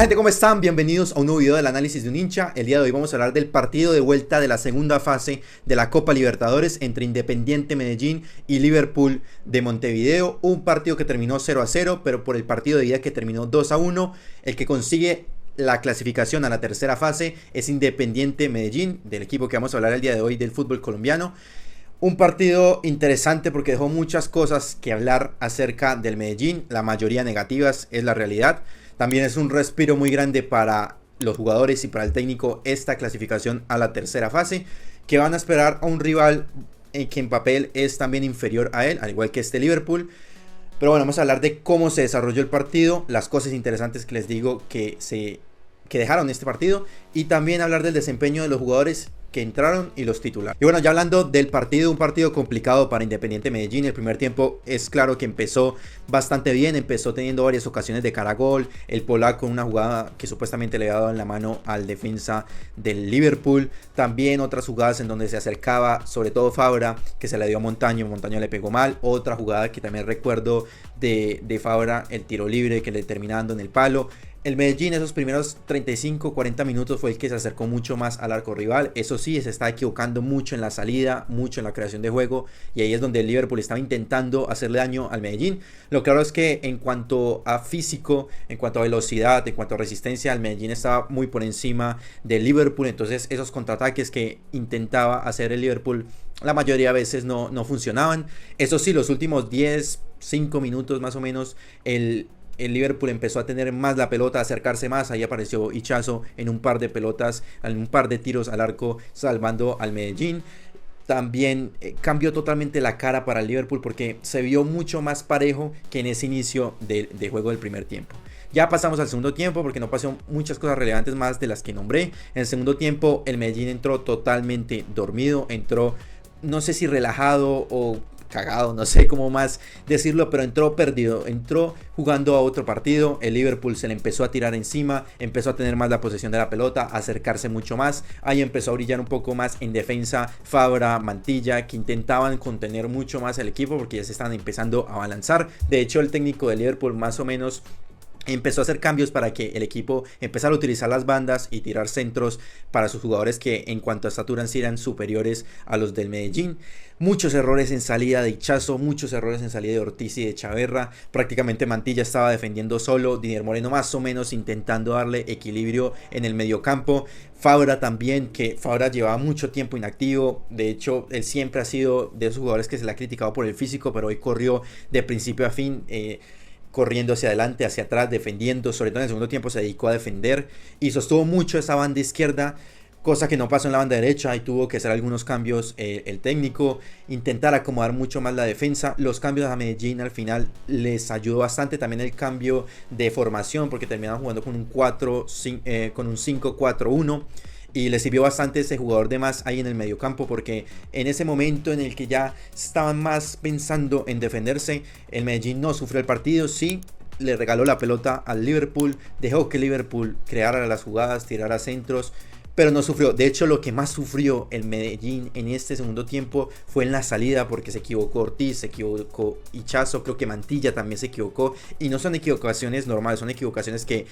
Hola gente, ¿cómo están? Bienvenidos a un nuevo video del análisis de un hincha. El día de hoy vamos a hablar del partido de vuelta de la segunda fase de la Copa Libertadores entre Independiente Medellín y Liverpool de Montevideo. Un partido que terminó 0-0, pero por el partido de ida que terminó 2-1, el que consigue la clasificación a la tercera fase es Independiente Medellín, del equipo que vamos a hablar el día de hoy del fútbol colombiano. Un partido interesante porque dejó muchas cosas que hablar acerca del Medellín, la mayoría negativas, es la realidad. También es un respiro muy grande para los jugadores y para el técnico esta clasificación a la tercera fase, que van a esperar a un rival que en papel es también inferior a él, al igual que este Liverpool. Pero bueno, vamos a hablar de cómo se desarrolló el partido, las cosas interesantes que les digo que dejaron este partido, y también hablar del desempeño de los jugadores que entraron y los titulares. Y bueno, ya hablando del partido, un partido complicado para Independiente Medellín. El primer tiempo es claro que empezó bastante bien, empezó teniendo varias ocasiones de cara a gol, el polaco en una jugada que supuestamente le había dado en la mano al defensa del Liverpool, también otras jugadas en donde se acercaba, sobre todo Fabra, que se le dio a Montaño le pegó mal, otra jugada que también recuerdo de Fabra, el tiro libre que le termina dando en el palo. El Medellín esos primeros 35-40 minutos fue el que se acercó mucho más al arco rival. Eso sí, se está equivocando mucho en la salida, mucho en la creación de juego. Y ahí es donde el Liverpool estaba intentando hacerle daño al Medellín. Lo claro es que en cuanto a físico, en cuanto a velocidad, en cuanto a resistencia, el Medellín estaba muy por encima del Liverpool. Entonces esos contraataques que intentaba hacer el Liverpool, la mayoría de veces no funcionaban. Eso sí, los últimos 5 minutos más o menos, el Liverpool empezó a tener más la pelota, a acercarse más. Ahí apareció Ichazo en un par de pelotas, en un par de tiros al arco, salvando al Medellín. También cambió totalmente la cara para el Liverpool porque se vio mucho más parejo que en ese inicio de juego del primer tiempo. Ya pasamos al segundo tiempo porque no pasó muchas cosas relevantes más de las que nombré. En el segundo tiempo el Medellín entró totalmente dormido, entró no sé si relajado o cagado, no sé cómo más decirlo, pero entró perdido, entró jugando a otro partido. El Liverpool se le empezó a tirar encima, empezó a tener más la posesión de la pelota, a acercarse mucho más. Ahí empezó a brillar un poco más en defensa Fabra, Mantilla, que intentaban contener mucho más el equipo porque ya se están empezando a balanzar. De hecho, el técnico de Liverpool más o menos empezó a hacer cambios para que el equipo empezara a utilizar las bandas y tirar centros para sus jugadores que en cuanto a estatura eran superiores a los del Medellín. Muchos errores en salida de Ichazo, muchos errores en salida de Ortiz y de Chaverra. Prácticamente Mantilla estaba defendiendo solo, Dinier Moreno más o menos intentando darle equilibrio en el mediocampo. Fabra también, que Fabra llevaba mucho tiempo inactivo. De hecho, él siempre ha sido de esos jugadores que se le ha criticado por el físico, pero hoy corrió de principio a fin, corriendo hacia adelante, hacia atrás, defendiendo. Sobre todo en el segundo tiempo se dedicó a defender y sostuvo mucho esa banda izquierda, cosa que no pasó en la banda derecha, y tuvo que hacer algunos cambios el técnico, intentar acomodar mucho más la defensa. Los cambios a Medellín al final les ayudó bastante, también el cambio de formación porque terminaron jugando con un 5-4-1 y le sirvió bastante ese jugador de más ahí en el mediocampo, porque en ese momento en el que ya estaban más pensando en defenderse, el Medellín no sufrió el partido. Sí, le regaló la pelota al Liverpool, dejó que Liverpool creara las jugadas, tirara centros, pero no sufrió. De hecho, lo que más sufrió el Medellín en este segundo tiempo fue en la salida, porque se equivocó Ortiz, se equivocó Ichazo, creo que Mantilla también se equivocó, y no son equivocaciones normales, son equivocaciones que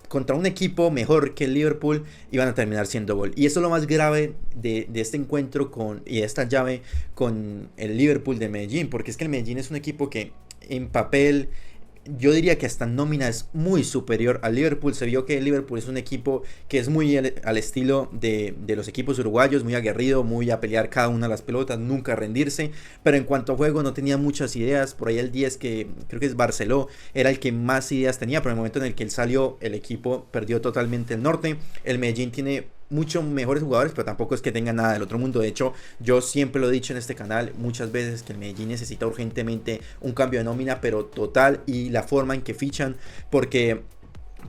contra un equipo mejor que el Liverpool iban a terminar siendo gol. Y eso es lo más grave de este encuentro y de esta llave con el Liverpool de Medellín, porque es que el Medellín es un equipo que en papel, yo diría que hasta en nómina es muy superior al Liverpool. Se vio que el Liverpool es un equipo que es muy al estilo de los equipos uruguayos, muy aguerrido, muy a pelear cada una de las pelotas, nunca a rendirse, pero en cuanto a juego no tenía muchas ideas. Por ahí el 10, que creo que es Barceló, era el que más ideas tenía, pero en el momento en el que él salió, el equipo perdió totalmente el norte. El Medellín tiene muchos mejores jugadores, pero tampoco es que tenga nada del otro mundo. De hecho, yo siempre lo he dicho en este canal muchas veces que el Medellín necesita urgentemente un cambio de nómina, pero total, y la forma en que fichan, porque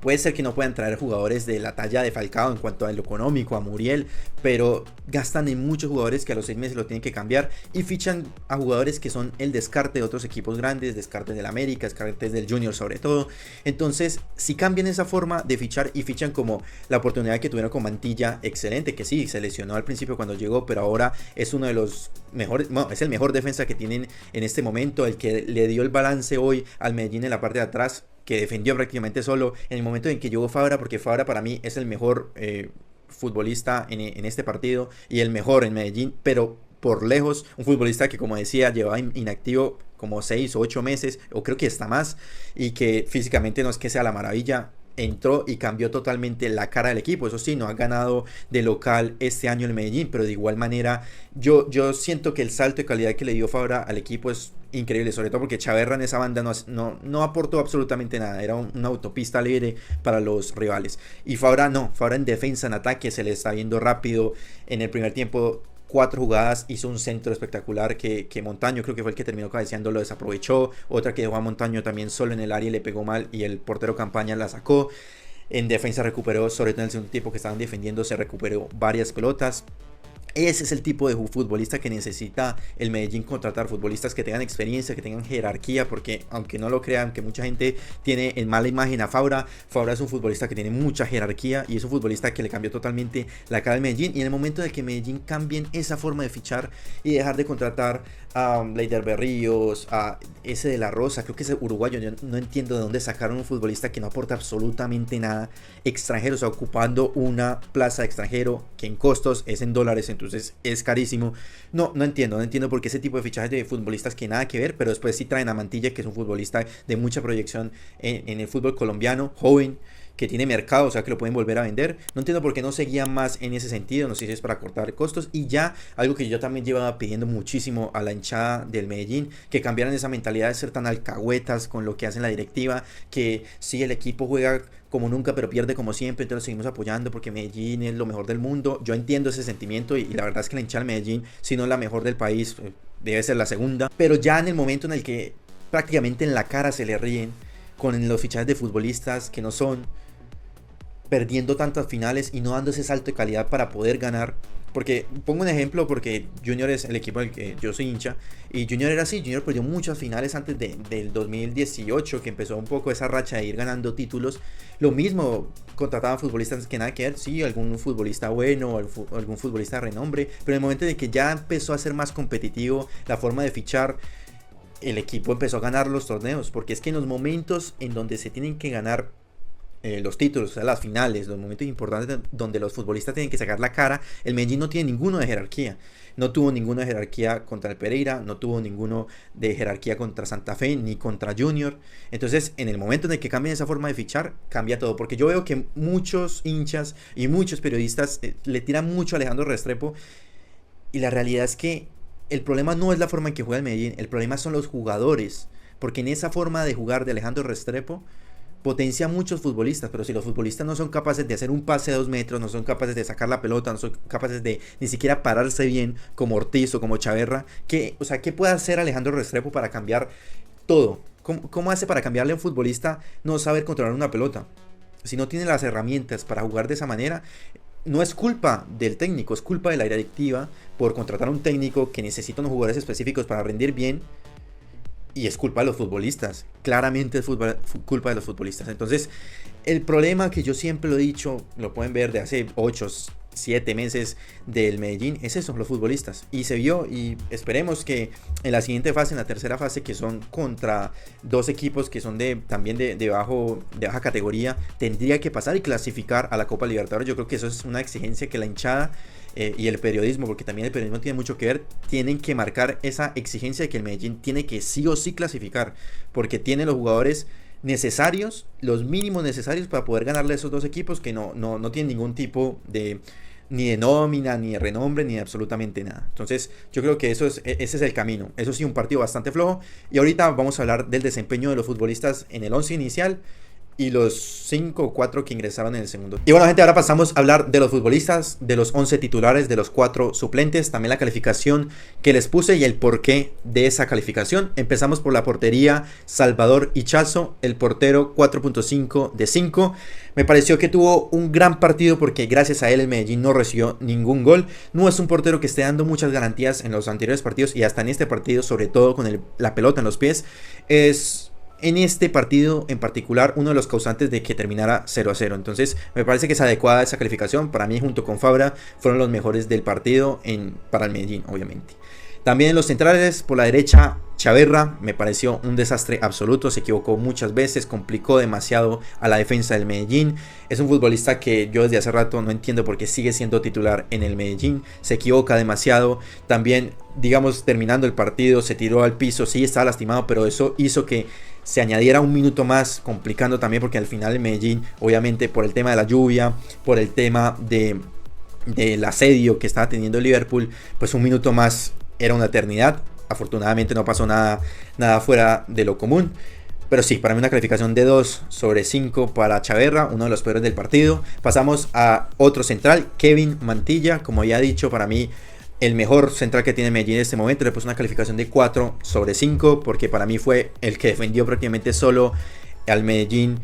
puede ser que no puedan traer jugadores de la talla de Falcao en cuanto a lo económico, a Muriel, pero gastan en muchos jugadores que a los 6 meses lo tienen que cambiar, y fichan a jugadores que son el descarte de otros equipos grandes, descartes del América, descartes del Junior sobre todo. Entonces, si cambian esa forma de fichar y fichan como la oportunidad que tuvieron con Mantilla, excelente, que sí, se lesionó al principio cuando llegó, pero ahora es uno de los mejores, bueno, es el mejor defensa que tienen en este momento, el que le dio el balance hoy al Medellín en la parte de atrás. que defendió prácticamente solo en el momento en que llegó Fabra, porque Fabra para mí es el mejor futbolista en este partido y el mejor en Medellín, pero por lejos, un futbolista que como decía llevaba inactivo como 6 o 8 meses, o creo que está más, y que físicamente no es que sea la maravilla, entró y cambió totalmente la cara del equipo. Eso sí, no ha ganado de local este año el Medellín, pero de igual manera yo siento que el salto de calidad que le dio Fabra al equipo es increíble, sobre todo porque Chaverra en esa banda no aportó absolutamente nada, era una autopista libre para los rivales. Y Fabra no, Fabra en defensa, en ataque, se le está viendo rápido. En el primer tiempo 4 jugadas, hizo un centro espectacular que Montaño creo que fue el que terminó cabeceando, lo desaprovechó, otra que dejó a Montaño también solo en el área y le pegó mal y el portero Campaña la sacó. En defensa recuperó, sobre todo en el segundo tiempo que estaban defendiendo, se recuperó varias pelotas. Ese es el tipo de futbolista que necesita el Medellín contratar, futbolistas que tengan experiencia, que tengan jerarquía, porque aunque no lo crean, que mucha gente tiene en mala imagen a Fabra, Fabra es un futbolista que tiene mucha jerarquía y es un futbolista que le cambió totalmente la cara al Medellín. Y en el momento de que Medellín cambien esa forma de fichar y dejar de contratar a Leider Berríos, a ese de la Rosa, creo que ese uruguayo, yo no entiendo de dónde sacaron un futbolista que no aporta absolutamente nada, extranjero, o sea, ocupando una plaza de extranjero que en costos es en dólares, entonces es carísimo. No entiendo por qué ese tipo de fichajes de futbolistas que nada que ver, pero después sí traen a Mantilla, que es un futbolista de mucha proyección en el fútbol colombiano, joven, que tiene mercado, o sea que lo pueden volver a vender. No entiendo por qué no seguían más en ese sentido, no sé si es para cortar costos. Y ya algo que yo también llevaba pidiendo muchísimo a la hinchada del Medellín, que cambiaran esa mentalidad de ser tan alcahuetas con lo que hacen la directiva, que sí, el equipo juega como nunca pero pierde como siempre, entonces lo seguimos apoyando porque Medellín es lo mejor del mundo. Yo entiendo ese sentimiento y la verdad es que la hinchada del Medellín, si no es la mejor del país, debe ser la segunda. Pero ya en el momento en el que prácticamente en la cara se le ríen con los fichajes de futbolistas que no son, perdiendo tantas finales y no dando ese salto de calidad para poder ganar. Porque pongo un ejemplo, porque Junior es el equipo del que yo soy hincha, y Junior era así, Junior perdió muchas finales antes del 2018, que empezó un poco esa racha de ir ganando títulos. Lo mismo, contrataban futbolistas que nada que ver, sí, algún futbolista bueno, algún futbolista de renombre, pero en el momento de que ya empezó a ser más competitivo la forma de fichar, el equipo empezó a ganar los torneos, porque es que en los momentos en donde se tienen que ganar los títulos, o sea, las finales, los momentos importantes donde los futbolistas tienen que sacar la cara, el Medellín no tiene ninguno de jerarquía. No tuvo ninguno de jerarquía contra el Pereira, no tuvo ninguno de jerarquía contra Santa Fe, ni contra Junior. Entonces, en el momento en el que cambien esa forma de fichar, cambia todo. Porque yo veo que muchos hinchas y muchos periodistas le tiran mucho a Alejandro Restrepo. Y la realidad es que el problema no es la forma en que juega el Medellín, el problema son los jugadores. Porque en esa forma de jugar de Alejandro Restrepo potencia a muchos futbolistas, pero si los futbolistas no son capaces de hacer un pase de 2 metros, no son capaces de sacar la pelota, no son capaces de ni siquiera pararse bien, como Ortiz o como Chaverra, ¿qué puede hacer Alejandro Restrepo para cambiar todo? ¿Cómo hace para cambiarle a un futbolista no saber controlar una pelota? Si no tiene las herramientas para jugar de esa manera, no es culpa del técnico, es culpa de la directiva por contratar a un técnico que necesita unos jugadores específicos para rendir bien. Y es culpa de los futbolistas, claramente es culpa de los futbolistas. Entonces, el problema que yo siempre lo he dicho, lo pueden ver de hace 8, 7 meses del Medellín, es eso, los futbolistas. Y se vio, y esperemos que en la siguiente fase, en la tercera fase, que son contra 2 equipos que son también de baja categoría, tendría que pasar y clasificar a la Copa Libertadores. Yo creo que eso es una exigencia que la hinchada y el periodismo, porque también el periodismo tiene mucho que ver, tienen que marcar esa exigencia de que el Medellín tiene que sí o sí clasificar, porque tiene los jugadores necesarios, los mínimos necesarios para poder ganarle a esos 2 equipos que no tienen ningún tipo de ni de nómina, ni de renombre, ni de absolutamente nada. Entonces yo creo que ese es el camino. Eso sí, un partido bastante flojo, y ahorita vamos a hablar del desempeño de los futbolistas en el 11 inicial y los 5 o 4 que ingresaron en el segundo. Y bueno, gente, ahora pasamos a hablar de los futbolistas, de los 11 titulares, de los 4 suplentes, también la calificación que les puse y el porqué de esa calificación. Empezamos por la portería, Salvador Hichazo, el portero 4.5 de 5. Me pareció que tuvo un gran partido porque gracias a él el Medellín no recibió ningún gol. No es un portero que esté dando muchas garantías en los anteriores partidos y hasta en este partido, sobre todo con la pelota en los pies. Es en este partido en particular uno de los causantes de que terminara 0-0. Entonces me parece que es adecuada esa calificación. Para mí, junto con Fabra, fueron los mejores del partido para el Medellín, obviamente. También en los centrales, por la derecha, Chaverra me pareció un desastre absoluto, se equivocó muchas veces, complicó demasiado a la defensa del Medellín. Es un futbolista que yo desde hace rato no entiendo por qué sigue siendo titular en el Medellín, se equivoca demasiado. También, digamos, terminando el partido, se tiró al piso, sí estaba lastimado, pero eso hizo que se añadiera un minuto más, complicando también porque al final el Medellín, obviamente por el tema de la lluvia, por el tema del asedio que estaba teniendo el Liverpool, pues un minuto más era una eternidad. Afortunadamente no pasó nada fuera de lo común. Pero sí, para mí una calificación de 2/5 para Chaverra, uno de los peores del partido. Pasamos a otro central, Kevin Mantilla. Como ya he dicho, para mí el mejor central que tiene Medellín en este momento. Le puse una calificación de 4/5 porque para mí fue el que defendió prácticamente solo al Medellín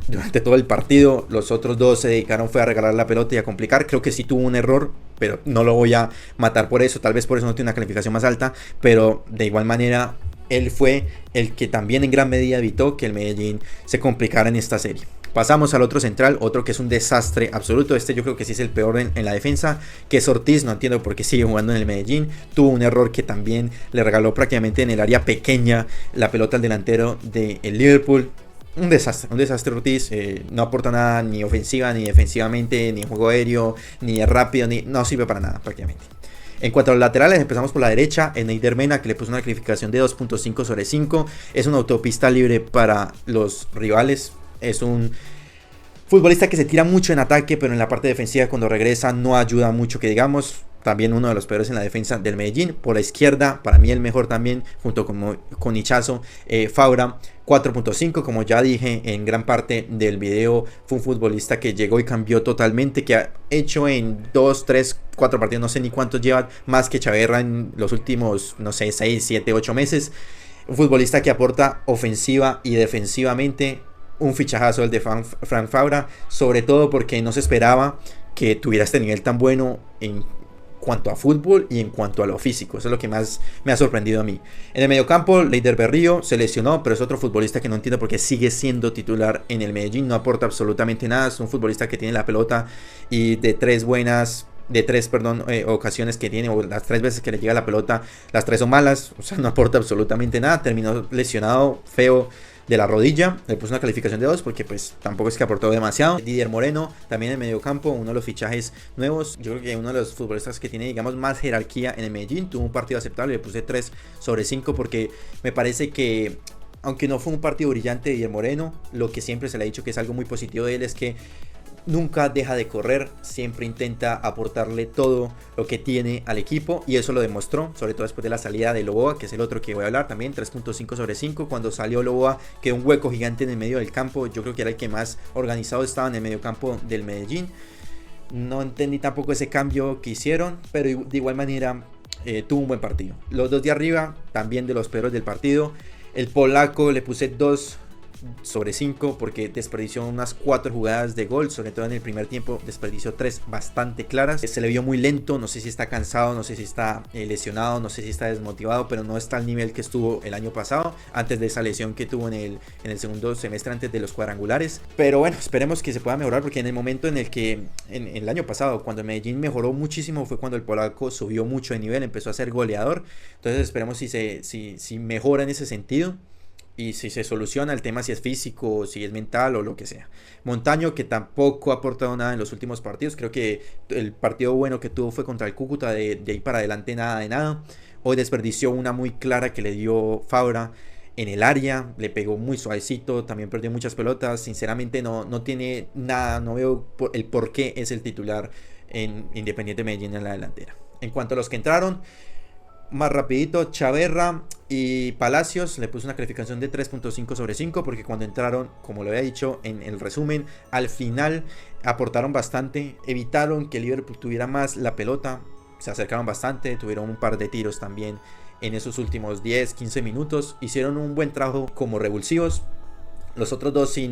durante todo el partido. Los otros dos se dedicaron fue a regalar la pelota y a complicar. Creo que sí tuvo un error, pero no lo voy a matar por eso. Tal vez por eso no tiene una calificación más alta, pero de igual manera él fue el que también en gran medida evitó que el Medellín se complicara en esta serie. Pasamos al otro central, otro que es un desastre absoluto. Este yo creo que sí es el peor en la defensa, que es Ortiz. No entiendo por qué sigue jugando en el Medellín. Tuvo un error que también le regaló prácticamente en el área pequeña la pelota al delantero del Liverpool. Un desastre Ortiz, no aporta nada ni ofensiva ni defensivamente, ni en juego aéreo, ni es rápido, no sirve para nada prácticamente. En cuanto a los laterales, empezamos por la derecha, en Eider Mena, que le puso una calificación de 2/5/5. Es una autopista libre para los rivales, es un futbolista que se tira mucho en ataque, pero en la parte defensiva cuando regresa no ayuda mucho que digamos. También uno de los peores en la defensa del Medellín. Por la izquierda, para mí el mejor también, junto con Hichazo, Fabra, 4/5. Como ya dije en gran parte del video, fue un futbolista que llegó y cambió totalmente, que ha hecho en 2, 3, 4 partidos, no sé ni cuántos lleva, más que Chaverra en los últimos, no sé, 6, 7, 8 meses. Un futbolista que aporta ofensiva y defensivamente. Un fichajazo el de Frank Fabra, sobre todo porque no se esperaba que tuviera este nivel tan bueno en cuanto a fútbol y en cuanto a lo físico. Eso es lo que más me ha sorprendido a mí. En el mediocampo, Leider Berrío se lesionó, pero es otro futbolista que no entiendo por qué sigue siendo titular en el Medellín. No aporta absolutamente nada. Es un futbolista que tiene la pelota y de tres ocasiones que tiene, o las 3 veces que le llega la pelota, las 3 son malas. O sea, no aporta absolutamente nada. Terminó lesionado feo de la rodilla, le puse una calificación de 2 porque pues tampoco es que aportó demasiado. Didier Moreno, también en el mediocampo, uno de los fichajes nuevos. Yo creo que uno de los futbolistas que tiene, digamos, más jerarquía en el Medellín. Tuvo un partido aceptable, le puse 3/5 porque me parece que, aunque no fue un partido brillante de Didier Moreno, lo que siempre se le ha dicho que es algo muy positivo de él es que nunca deja de correr, siempre intenta aportarle todo lo que tiene al equipo y eso lo demostró, sobre todo después de la salida de Loboa, que es el otro que voy a hablar también, 3/5/5. Cuando salió Loboa quedó un hueco gigante en el medio del campo. Yo creo que era el que más organizado estaba en el medio campo del Medellín. No entendí tampoco ese cambio que hicieron, pero de igual manera tuvo un buen partido. Los dos de arriba, también de los peores del partido. El polaco le puse 2/5 porque desperdició unas 4 jugadas de gol, sobre todo en el primer tiempo desperdició 3 bastante claras. Se le vio muy lento, no sé si está cansado, no sé si está lesionado, no sé si está desmotivado, pero no está al nivel que estuvo el año pasado, antes de esa lesión que tuvo en el segundo semestre, antes de los cuadrangulares. Pero bueno, esperemos que se pueda mejorar, porque en el momento en el que en el año pasado, cuando el Medellín mejoró muchísimo, fue cuando el polaco subió mucho de nivel, empezó a ser goleador. Entonces esperemos si mejora en ese sentido y si se soluciona el tema, si es físico, si es mental o lo que sea. Montaño, que tampoco ha aportado nada en los últimos partidos. Creo que el partido bueno que tuvo fue contra el Cúcuta, de ahí para adelante nada de nada. Hoy desperdició una muy clara que le dio Fabra en el área, le pegó muy suavecito, también perdió muchas pelotas. Sinceramente no tiene nada, no veo el por qué es el titular en Independiente Medellín en la delantera. En cuanto a los que entraron, más rapidito, Chaverra y Palacios, le puse una calificación de 3/5/5 porque cuando entraron, como lo había dicho en el resumen, al final aportaron bastante, evitaron que el Liverpool tuviera más la pelota, se acercaron bastante, tuvieron un par de tiros también en esos últimos 10-15 minutos, hicieron un buen trabajo como revulsivos. Los otros dos sí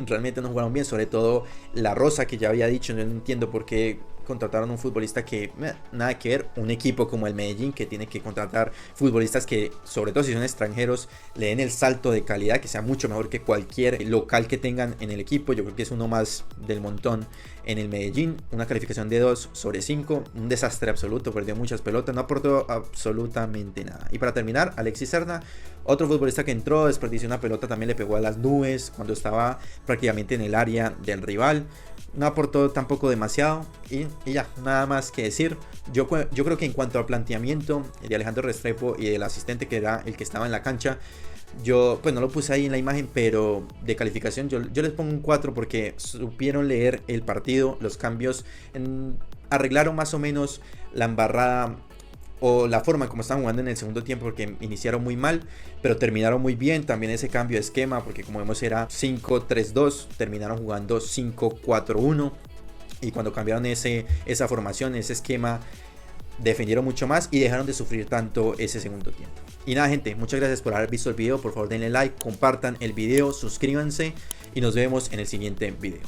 realmente no jugaron bien, sobre todo La Rosa, que ya había dicho, no entiendo por qué contrataron un futbolista que nada que ver, un equipo como el Medellín que tiene que contratar futbolistas que, sobre todo si son extranjeros, le den el salto de calidad, que sea mucho mejor que cualquier local que tengan en el equipo. Yo creo que es uno más del montón en el Medellín. Una calificación de 2/5, un desastre absoluto, perdió muchas pelotas, no aportó absolutamente nada. Y para terminar, Alexis Serna, otro futbolista que entró, desperdició una pelota, también le pegó a las nubes cuando estaba prácticamente en el área del rival. No aportó tampoco demasiado y ya, nada más que decir. Yo creo que en cuanto al planteamiento de Alejandro Restrepo y del asistente que era el que estaba en la cancha, yo pues no lo puse ahí en la imagen, pero de calificación yo les pongo un 4 porque supieron leer el partido, los cambios, arreglaron más o menos la embarrada o la forma como estaban jugando en el segundo tiempo, porque iniciaron muy mal, pero terminaron muy bien. También ese cambio de esquema, porque como vemos era 5-3-2, terminaron jugando 5-4-1, y cuando cambiaron esa formación, ese esquema, defendieron mucho más y dejaron de sufrir tanto ese segundo tiempo. Y nada, gente, muchas gracias por haber visto el video. Por favor denle like, compartan el video, suscríbanse y nos vemos en el siguiente video.